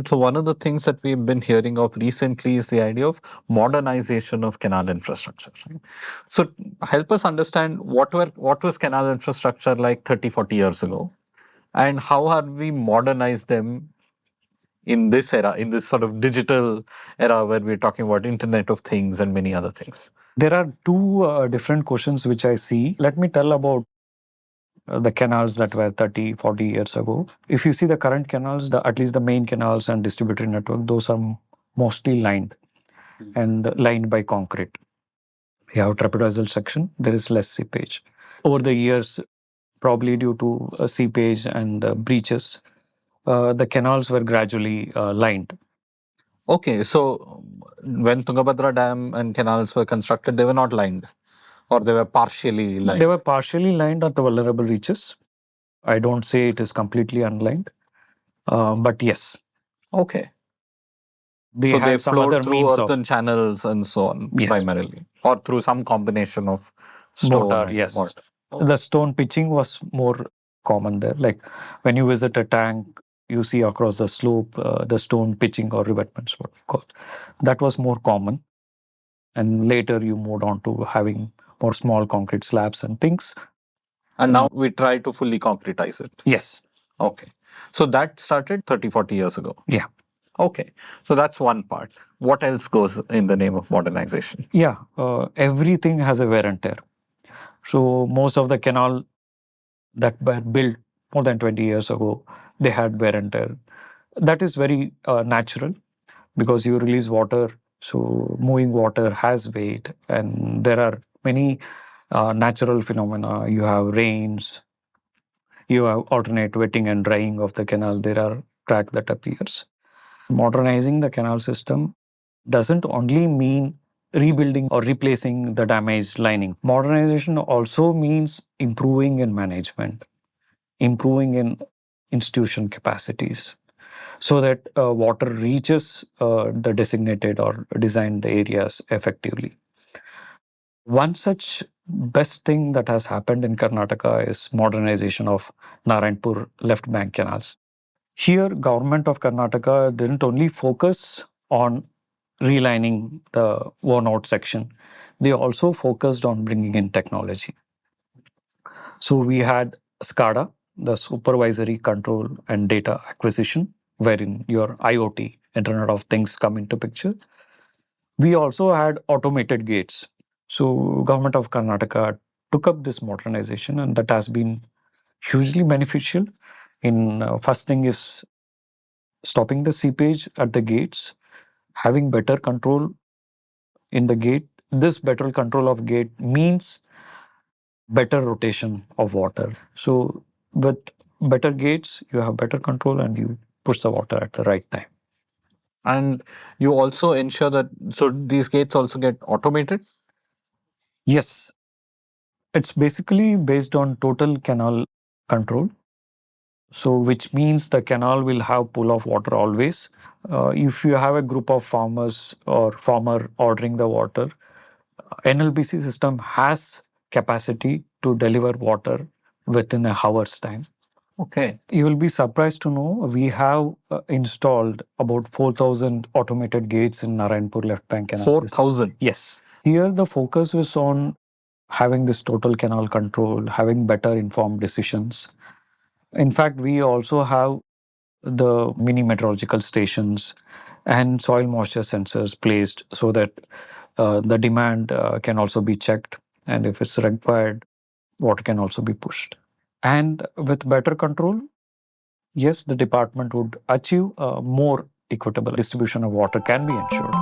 So one of the things that we've been hearing of recently is the idea of modernization of canal infrastructure. Right? So help us understand what was canal infrastructure like 30, 40 years ago, and how have we modernized them in this era, in this sort of digital era where we're talking about Internet of Things and many other things. There are two different questions which I see. Let me tell about the canals that were 30, 40 years ago. If you see the current canals, at least the main canals and distributory network, those are mostly lined and lined by concrete. You have trapezoidal section, there is less seepage. Over the years, probably due to seepage and breaches, the canals were gradually lined. Okay, so when Tungabhadra Dam and canals were constructed, they were not lined, or they were partially lined? They were partially lined at the vulnerable reaches. I don't say it is completely unlined, but yes. Okay. They so they some flowed other through means earthen channels and so on, Yes. primarily, or through some combination of stone mortar, and yes. mortar. The stone pitching was more common there. Like when you visit a tank, you see across the slope the stone pitching or revetments, what we call. That was more common. And later you moved on to having more small concrete slabs and things. And now we try to fully concretize it. Yes. Okay. So that started 30, 40 years ago. Yeah. Okay. So that's one part. What else goes in the name of modernization? Yeah. Everything has a wear and tear. So most of the canal that were built more than 20 years ago, they had wear and tear. That is very natural because you release water. So moving water has weight, and there are many natural phenomena. You have rains, you have alternate wetting and drying of the canal. There are crack that appears. Modernizing the canal system doesn't only mean rebuilding or replacing the damaged lining. Modernization also means improving in management, improving in institution capacities, so that water reaches the designated or designed areas effectively. One such best thing that has happened in Karnataka is modernization of Narayanpur Left Bank Canals. Here, government of Karnataka didn't only focus on relining the worn-out section, they also focused on bringing in technology. So we had SCADA, the supervisory control and data acquisition, wherein your IoT, Internet of Things, come into picture. We also had automated gates. So government of Karnataka took up this modernization, and that has been hugely beneficial. In first thing is stopping the seepage at the gates, having better control in the gate. This better control of gate means better rotation of water. So with better gates, you have better control and you push the water at the right time. And you also ensure that, so these gates also get automated? Yes. It's basically based on total canal control. So which means the canal will have pull of water always. If you have a group of farmers or farmer ordering the water, NLBC system has capacity to deliver water within a hour's time. Okay. You will be surprised to know we have installed about 4,000 automated gates in Narayanpur Left Bank Canal. 4,000? Yes. Here the focus is on having this total canal control, having better informed decisions. In fact, we also have the mini-meteorological stations and soil moisture sensors placed so that the demand can also be checked, and if it's required, water can also be pushed. And with better control, yes, the department would achieve a more equitable distribution of water can be ensured.